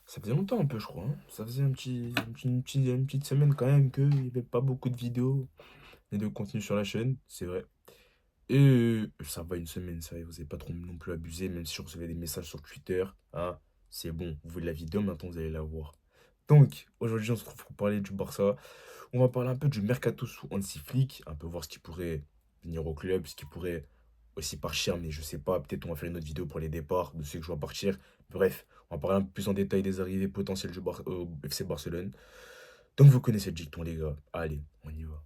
Ça faisait longtemps un peu, je crois, hein. Ça faisait une petite semaine quand même qu'il n'y avait pas beaucoup de vidéos et de contenu sur la chaîne, c'est vrai. Et ça va une semaine, ça, vous n'avez pas trop non plus abusé, même si je recevais des messages sur Twitter. Ah, c'est bon, vous voulez la vidéo, maintenant vous allez la voir. Donc, aujourd'hui, on se retrouve pour parler du Barça. On va parler un peu du mercato sous Hansi Flick, un peu voir ce qui pourrait venir au club, ce qui pourrait aussi partir, mais je sais pas, peut-être on va faire une autre vidéo pour les départs, de ceux que je vois partir. Bref, on va parler un peu plus en détail des arrivées potentielles au FC Barcelone. Donc vous connaissez le dicton, les gars. Allez, on y va.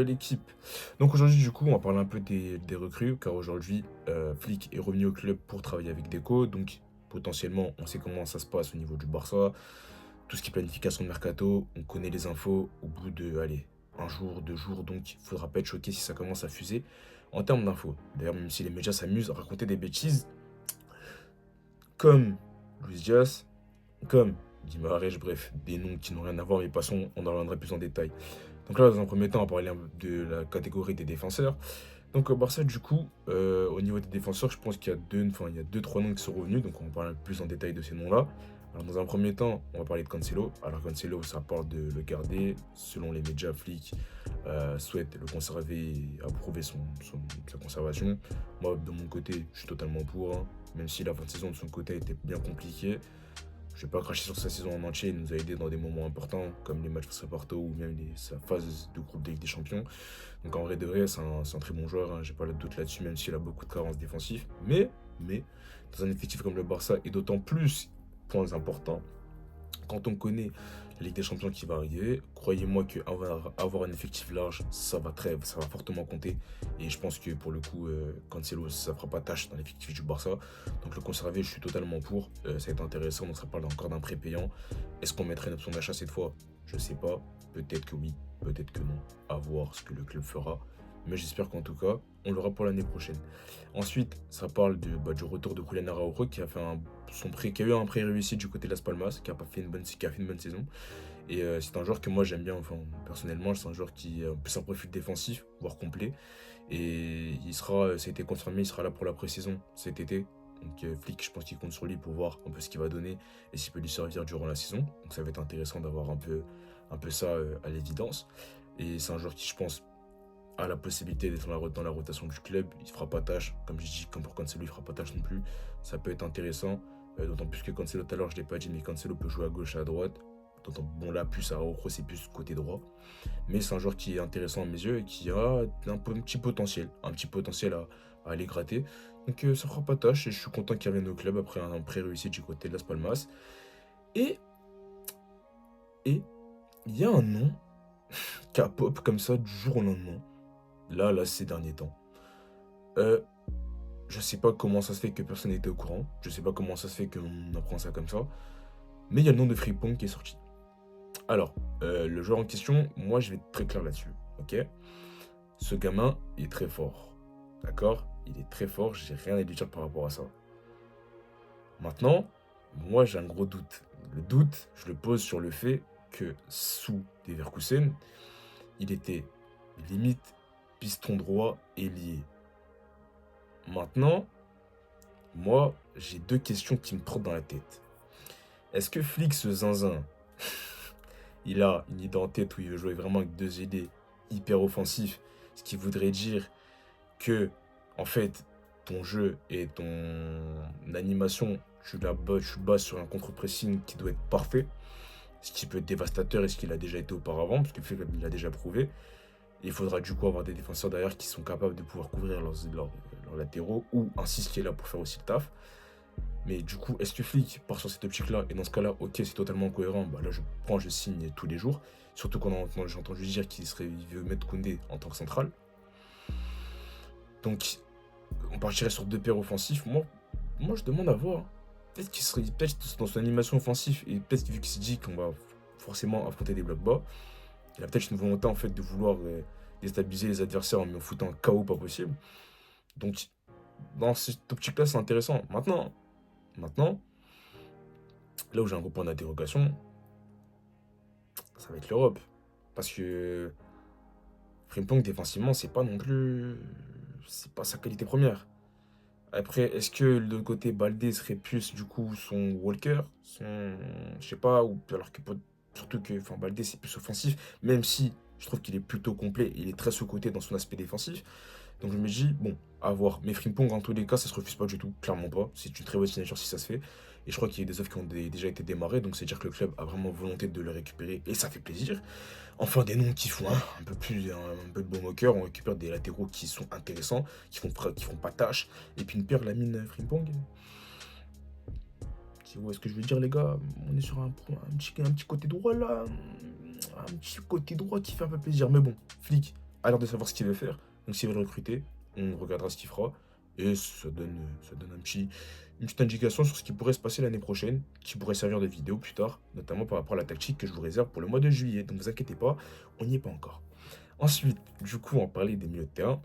L'équipe. Donc aujourd'hui, du coup, on va parler un peu des recrues, car aujourd'hui, Flick est revenu au club pour travailler avec Deco. Donc potentiellement, on sait comment ça se passe au niveau du Barça. Tout ce qui est planification de mercato, on connaît les infos au bout de, allez, un jour, 2 jours, donc il faudra pas être choqué si ça commence à fuser en termes d'infos. D'ailleurs, même si les médias s'amusent à raconter des bêtises, comme Luis Diaz, comme Guy Mahrez, bref, des noms qui n'ont rien à voir, mais passons, on en reviendra plus en détail. Donc là, dans un premier temps, on va parler un peu de la catégorie des défenseurs. Donc au Barça, du coup, au niveau des défenseurs, je pense qu'il y a il y a deux, trois noms qui sont revenus, donc on va parler plus en détail de ces noms-là. Alors dans un premier temps, on va parler de Cancelo. Alors Cancelo, ça parle de le garder. Selon les médias, Flick souhaite le conserver et approuver sa conservation. Moi, de mon côté, je suis totalement pour, hein. Même si la fin de saison de son côté était bien compliquée. Je ne vais pas cracher sur sa saison en entier, il nous a aidé dans des moments importants, comme les matchs face à Porto ou même sa phase de groupe de Ligue des Champions. Donc en vrai de vrai, c'est un très bon joueur, hein, j'ai pas de doute là-dessus, même s'il a beaucoup de carences défensives. Mais, dans un effectif comme le Barça, et d'autant plus, points importants, quand on connaît la Ligue des Champions qui va arriver, croyez-moi qu'avoir un effectif large, ça va fortement compter. Et je pense que pour le coup, Cancelo, ça fera pas tâche dans l'effectif du Barça. Donc le conserver, je suis totalement pour. Ça va être intéressant, donc ça parle encore d'un prêt payant. Est-ce qu'on mettrait une option d'achat cette fois? Je sais pas. Peut-être que oui, peut-être que non. À voir ce que le club fera. Mais j'espère qu'en tout cas, on l'aura pour l'année prochaine. Ensuite, ça parle du retour de Julian Araujo qui a fait qui a eu un prêt réussi du côté de Las Palmas, qui a fait une bonne saison. Et c'est un joueur que moi j'aime bien, enfin personnellement, c'est un joueur qui a plus un profil défensif, voire complet. Et ça a été confirmé, il sera là pour la pré-saison cet été. Donc Flick, je pense qu'il compte sur lui pour voir un peu ce qu'il va donner et s'il peut lui servir durant la saison. Donc ça va être intéressant d'avoir un peu ça à l'évidence. Et c'est un joueur qui, je pense, a la possibilité d'être dans la rotation du club. Il ne fera pas tâche, comme je dis, comme pour Cancelo, il ne fera pas tâche non plus. Ça peut être intéressant, d'autant plus que Cancelo, tout à l'heure, je ne l'ai pas dit, mais Cancelo peut jouer à gauche et à droite. Bon, là, plus à Araujo, c'est plus côté droit. Mais c'est un joueur qui est intéressant à mes yeux et qui a un petit potentiel à aller gratter. Donc ça fera pas tâche et je suis content qu'il revienne au club après un prêt réussi du côté de Las Palmas. Et, et il y a un nom qui a pop comme ça du jour au lendemain. Là, ces derniers temps. Euh, Je sais pas comment ça se fait que personne n'était au courant. Je sais pas comment ça se fait qu'on apprend ça comme ça. Mais il y a le nom de Frimpong qui est sorti. Alors, le joueur en question, moi je vais être très clair là-dessus. Ok? Ce gamin est très fort. D'accord? Il est très fort, j'ai rien à lui dire par rapport à ça. Maintenant, moi j'ai un gros doute. Le doute, je le pose sur le fait que sous Leverkusen, il était limite piston droit ailier. Maintenant, moi j'ai deux questions qui me trottent dans la tête. Est-ce que Flick, ce zinzin, il a une idée en tête où il veut jouer vraiment avec deux ailiers hyper offensifs, ce qui voudrait dire que, en fait, ton jeu et ton animation, tu bases sur un contre-pressing qui doit être parfait, ce qui peut être dévastateur et ce qu'il a déjà été auparavant, parce que Flick l'a déjà prouvé. Et il faudra du coup avoir des défenseurs derrière qui sont capables de pouvoir couvrir leurs latéraux ou un 6 qui est là pour faire aussi le taf. Mais du coup, est-ce que Flick part sur cette optique-là? Et dans ce cas-là, ok, c'est totalement cohérent. Bah là, je signe tous les jours. Surtout quand j'ai entendu dire il veut mettre Koundé en tant que central. Donc, on partirait sur deux paires offensifs. Moi, je demande à voir. Peut-être dans son animation offensive, et peut-être vu qu'il s'est dit qu'on va forcément affronter des blocs bas, il a peut-être une volonté en fait de vouloir déstabiliser les adversaires en me foutant un chaos pas possible. Donc, dans cette optique-là, c'est intéressant. Maintenant, là où j'ai un gros point d'interrogation, ça va être l'Europe. Parce que Frimpong, défensivement, c'est pas non plus. c'est pas sa qualité première. Après, est-ce que de l'autre côté, Baldé serait plus du coup son Walker, son, je sais pas, ou alors que surtout que, enfin, Baldé c'est plus offensif, même si je trouve qu'il est plutôt complet, il est très sous-coté dans son aspect défensif. Donc je me dis, bon, à voir. Mais Frimpong, en tous les cas, ça se refuse pas du tout, clairement pas. C'est une très bonne signature si ça se fait. Et je crois qu'il y a des offres qui ont déjà été démarrées, donc c'est-à-dire que le club a vraiment volonté de le récupérer, et ça fait plaisir. Enfin, des noms qui font un peu plus, un peu de baume au cœur. On récupère des latéraux qui sont intéressants, qui font pas tâche. Et puis une paire, Lamine Frimpong. Où est-ce que je veux dire, les gars? On est sur un petit côté droit là. Un petit côté droit qui fait un peu plaisir. Mais bon, Flick a l'air de savoir ce qu'il veut faire. Donc s'il veut le recruter, on regardera ce qu'il fera. Et ça donne une petite indication sur ce qui pourrait se passer l'année prochaine, qui pourrait servir de vidéo plus tard, notamment par rapport à la tactique que je vous réserve pour le mois de juillet. Donc ne vous inquiétez pas, on n'y est pas encore. Ensuite, du coup, on parlait des milieux de terrain.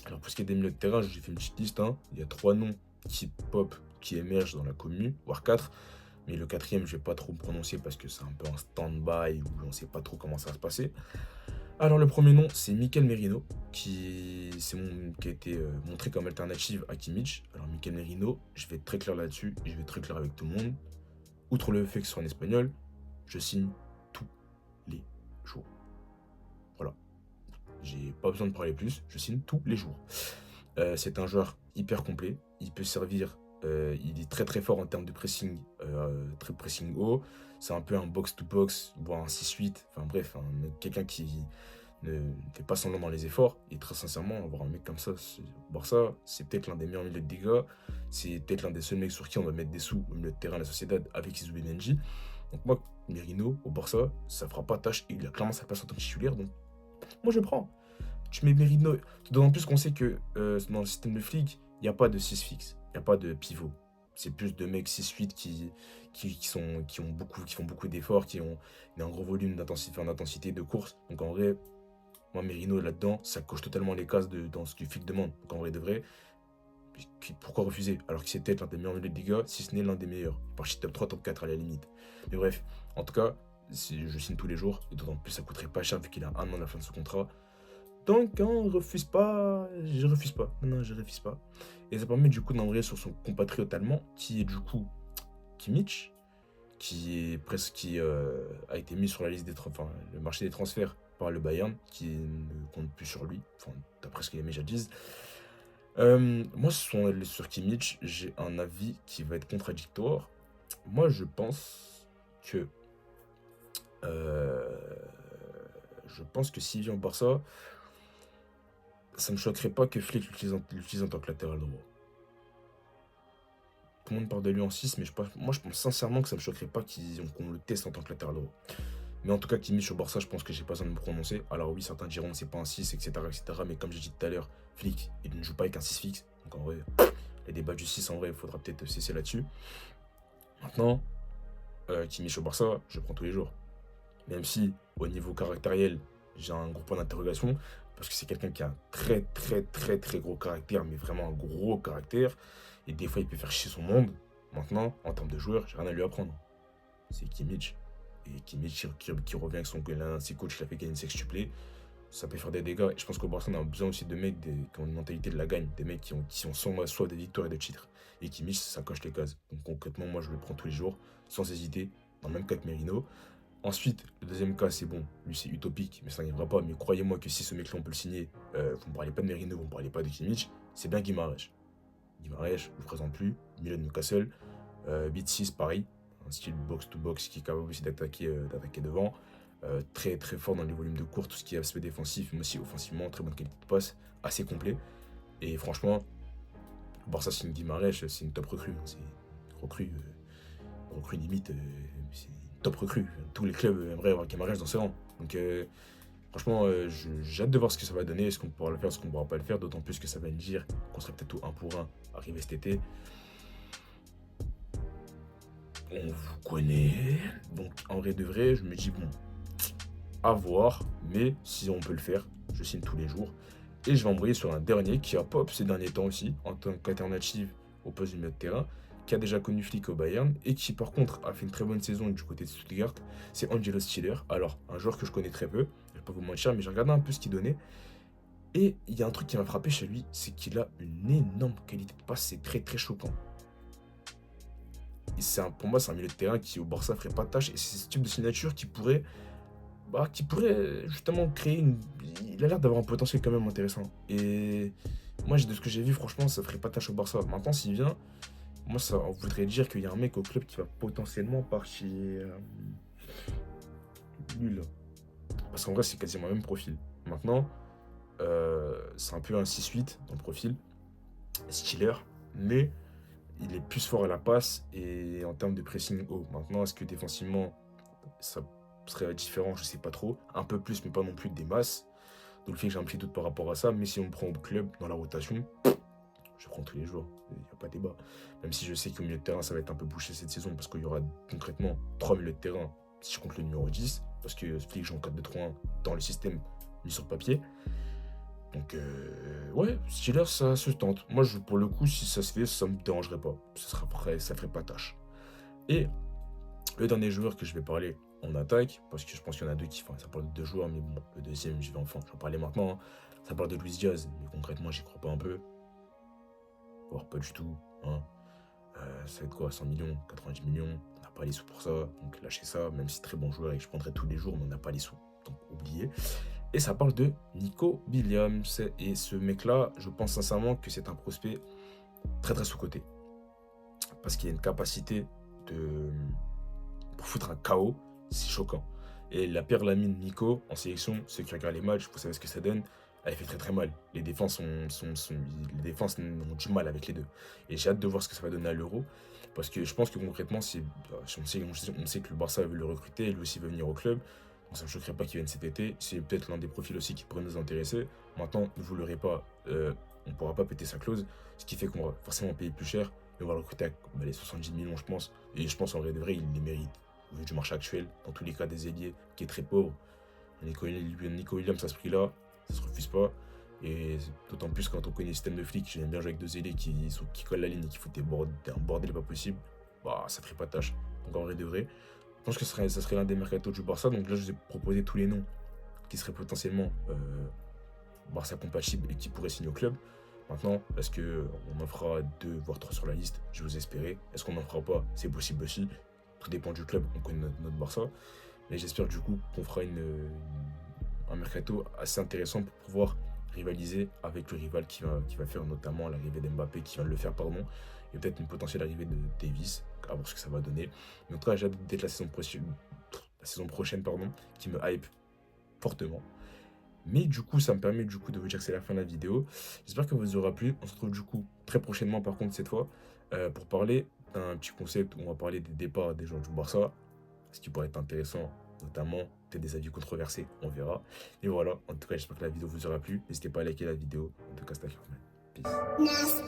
Alors pour ce qui est des milieux de terrain, j'ai fait une petite liste, hein. Il y a 3 noms qui pop, qui émergent dans la commune, voire 4. Mais le quatrième, je vais pas trop me prononcer parce que c'est un peu un stand-by où on ne sait pas trop comment ça va se passer. Alors le premier nom, c'est Mikel Merino, qui a été montré comme alternative à Kimmich. Alors Mikel Merino, je vais être très clair là-dessus, et je vais être très clair avec tout le monde. Outre le fait que ce soit en espagnol, je signe tous les jours. Voilà. J'ai pas besoin de parler plus, je signe tous les jours. C'est un joueur hyper complet, il peut servir, il est très très fort en termes de pressing, très pressing haut. C'est un peu un box-to-box, voire un 6-8, enfin bref, quelqu'un qui ne fait pas semblant dans les efforts. Et très sincèrement, avoir un mec comme ça, Barça, c'est peut-être l'un des meilleurs milieux de dégâts, c'est peut-être l'un des seuls mecs sur qui on va mettre des sous au milieu de terrain à la Sociedad avec Zubimendi. Donc moi, Merino, au Barça, ça fera pas tâche, il a clairement sa place en tant que titulaire, donc moi je prends. Tu mets Merino. D'autant plus qu'on sait que dans le système de flic, il n'y a pas de 6 fixe. Il n'y a pas de pivot. C'est plus de mecs 6-8 qui font beaucoup d'efforts, qui ont un gros volume d'intensité, en intensité de course. Donc en vrai, moi, Merino là-dedans, ça coche totalement les cases dans ce que flic demande. Donc en vrai de vrai, pourquoi refuser? Alors que c'est peut-être l'un des meilleurs milieux de Liga, si ce n'est l'un des meilleurs. Parti top 3, top 4 à la limite. Mais bref, en tout cas, je signe tous les jours. Et d'autant plus, ça coûterait pas cher vu qu'il a 1 an à la fin de ce contrat. Donc, on refuse pas, je refuse pas. Non, je refuse pas. Et ça permet du coup d'envoyer sur son compatriote allemand, qui est du coup Kimmich, qui a été mis sur la liste le marché des transferts par le Bayern, qui ne compte plus sur lui, enfin, d'après ce que les médias disent. Moi, sur Kimmich, j'ai un avis qui va être contradictoire. Moi, euh, je pense que s'il vient au Barça, ça ne me choquerait pas que Flick l'utilise en tant que latéral droit. Tout le monde parle de lui en 6, mais moi je pense sincèrement que ça ne me choquerait pas qu'on le teste en tant que latéral droit. Mais en tout cas, Kimmich au Barça, je pense que j'ai pas besoin de me prononcer. Alors oui, certains diront c'est pas un 6, etc., etc. Mais comme j'ai dit tout à l'heure, Flick, il ne joue pas avec un 6 fixe. Donc en vrai, les débats du 6, en vrai, il faudra peut-être cesser là-dessus. Maintenant, Kimmich au Barça, je prends tous les jours. Même si, au niveau caractériel, j'ai un gros point d'interrogation, parce que c'est quelqu'un qui a un très très très très gros caractère, mais vraiment un gros caractère, et des fois il peut faire chier son monde. Maintenant, en termes de joueur, j'ai rien à lui apprendre. C'est Kimmich, et Kimmich qui revient avec l'un de ses coachs qui l'a fait gagner une sextuplée, ça peut faire des dégâts, et je pense qu'au Barça, on a besoin aussi de mecs qui ont une mentalité de la gagne, des mecs qui ont soif de victoire et de titre. Et Kimmich, ça coche les cases. Donc concrètement, moi je le prends tous les jours, sans hésiter, dans le même cas que Merino. Ensuite, le deuxième cas, c'est bon, lui c'est utopique, mais ça n'arrivera pas. Mais croyez-moi que si ce mec-là on peut le signer, vous ne parlez pas de Merino, vous ne parlez pas de Kimmich, c'est bien Guimarães. Guimarães, je ne vous présente plus, milieu de Newcastle, 8-6 pareil, un style box-to-box qui est capable aussi d'attaquer devant, très très fort dans les volumes de course, tout ce qui est aspect défensif, mais aussi offensivement, très bonne qualité de passe, assez complet. Et franchement, Barça signe Guimarães, c'est une top recrue, hein, c'est une recrue limite, c'est top recrue. Tous les clubs aimeraient avoir Guimarães dans ses rangs. Donc franchement, j'ai hâte de voir ce que ça va donner, est-ce qu'on pourra le faire, est-ce qu'on ne pourra pas le faire, d'autant plus que ça va me dire qu'on serait peut-être au 1 pour 1 arrivé cet été. On vous connaît. Donc en vrai de vrai, je me dis bon, à voir, mais si on peut le faire, je signe tous les jours. Et je vais embrayer sur un dernier qui a pop ces derniers temps aussi, en tant qu'alternative au poste du milieu de terrain, qui a déjà connu Flick au Bayern et qui par contre a fait une très bonne saison du côté de Stuttgart, c'est Angelo Stiller. Alors, un joueur que je connais très peu, je vais pas vous mentir, mais j'ai regardé un peu ce qu'il donnait. Et il y a un truc qui m'a frappé chez lui, c'est qu'il a une énorme qualité de passe, c'est très très choquant. Et pour moi, c'est un milieu de terrain qui au Barça ferait pas de tâche, et c'est ce type de signature qui pourrait justement créer une. Il a l'air d'avoir un potentiel quand même intéressant. Et moi, de ce que j'ai vu, franchement, ça ferait pas tâche au Barça. Maintenant, s'il vient, moi, ça voudrait dire qu'il y a un mec au club qui va potentiellement partir lui là. Parce qu'en vrai, c'est quasiment le même profil. Maintenant, c'est un peu un 6-8 dans le profil, Stiller, mais il est plus fort à la passe et en termes de pressing haut. Maintenant, est-ce que défensivement, ça serait différent? Je sais pas trop. Un peu plus, mais pas non plus des masses. Donc le fait que j'ai un petit doute par rapport à ça, mais si on me prend au club dans la rotation, je prends tous les jours, il n'y a pas de débat. Même si je sais qu'au milieu de terrain, ça va être un peu bouché cette saison, parce qu'il y aura concrètement 3 milieux de terrain, si je compte le numéro 10, parce que Flick joue en 4-2-3-1 dans le système mis sur papier. Donc, ouais, Steelers, ça se tente. Moi, pour le coup, si ça se fait, ça me dérangerait pas. Ça ferait pas tâche. Et le dernier joueur que je vais parler en attaque, parce que je pense qu'il y en a deux ça parle de deux joueurs, mais bon, le deuxième, j'en parlais maintenant, hein. Ça parle de Luis Diaz, mais concrètement, j'y crois pas un peu, voire pas du tout, hein. Ça va être quoi, 100 millions, 90 millions, on n'a pas les sous pour ça, donc lâchez ça, même si très bon joueur et que je prendrai tous les jours, mais on n'a pas les sous, donc oubliez. Et ça parle de Nico Williams, et ce mec-là, je pense sincèrement que c'est un prospect très très sous-coté, parce qu'il a une capacité pour foutre un KO, c'est choquant. Et la paire Lamine Nico en sélection, ceux qui regardent les matchs, vous savez ce que ça donne, elle fait très très mal. Les défenses les défenses ont du mal avec les deux. Et j'ai hâte de voir ce que ça va donner à l'Euro. Parce que je pense que concrètement, on sait que le Barça veut le recruter, et lui aussi veut venir au club. Donc ça ne me choquerait pas qu'il vienne cet été. C'est peut-être l'un des profils aussi qui pourrait nous intéresser. Maintenant, ne vous l'aurez pas, on ne pourra pas péter sa clause. Ce qui fait qu'on va forcément payer plus cher. Et on va le recruter à les 70 millions, je pense. Et je pense en vrai de vrai, il les mérite. Vu du marché actuel, dans tous les cas des ailiers, qui est très pauvre. Nico Williams à ce prix-là, ça se refuse pas. Et d'autant plus quand on connaît le système de flic, j'aime bien jouer avec deux ailiers qui collent la ligne et qui foutent un bordel pas possible. Bah, ça ferait pas tâche. Donc en vrai de vrai, je pense que ça serait l'un des mercatos du Barça. Donc là, je vous ai proposé tous les noms qui seraient potentiellement Barça compatibles et qui pourraient signer au club. Maintenant, est-ce qu'on en fera 2 voire 3 sur la liste? Je vous espérais. Est-ce qu'on n'en fera pas? C'est possible aussi. Tout dépend du club, on connaît notre Barça. Mais j'espère du coup qu'on fera un mercato assez intéressant pour pouvoir rivaliser avec le rival qui va faire notamment l'arrivée d'Mbappé, qui vient de le faire, pardon, et peut-être une potentielle arrivée de Davis, à voir ce que ça va donner. Mais en tout cas, j'ai hâte d'être la saison prochaine, pardon, qui me hype fortement. Mais du coup, ça me permet du coup de vous dire que c'est la fin de la vidéo. J'espère que vous aura plu. On se retrouve du coup très prochainement, par contre, cette fois, pour parler d'un petit concept où on va parler des départs des joueurs du Barça, ce qui pourrait être intéressant, notamment peut-être des avis controversés, on verra. Et voilà, en tout cas, j'espère que la vidéo vous aura plu. N'hésitez pas à liker la vidéo. En tout cas, c'était Ahmed. Peace.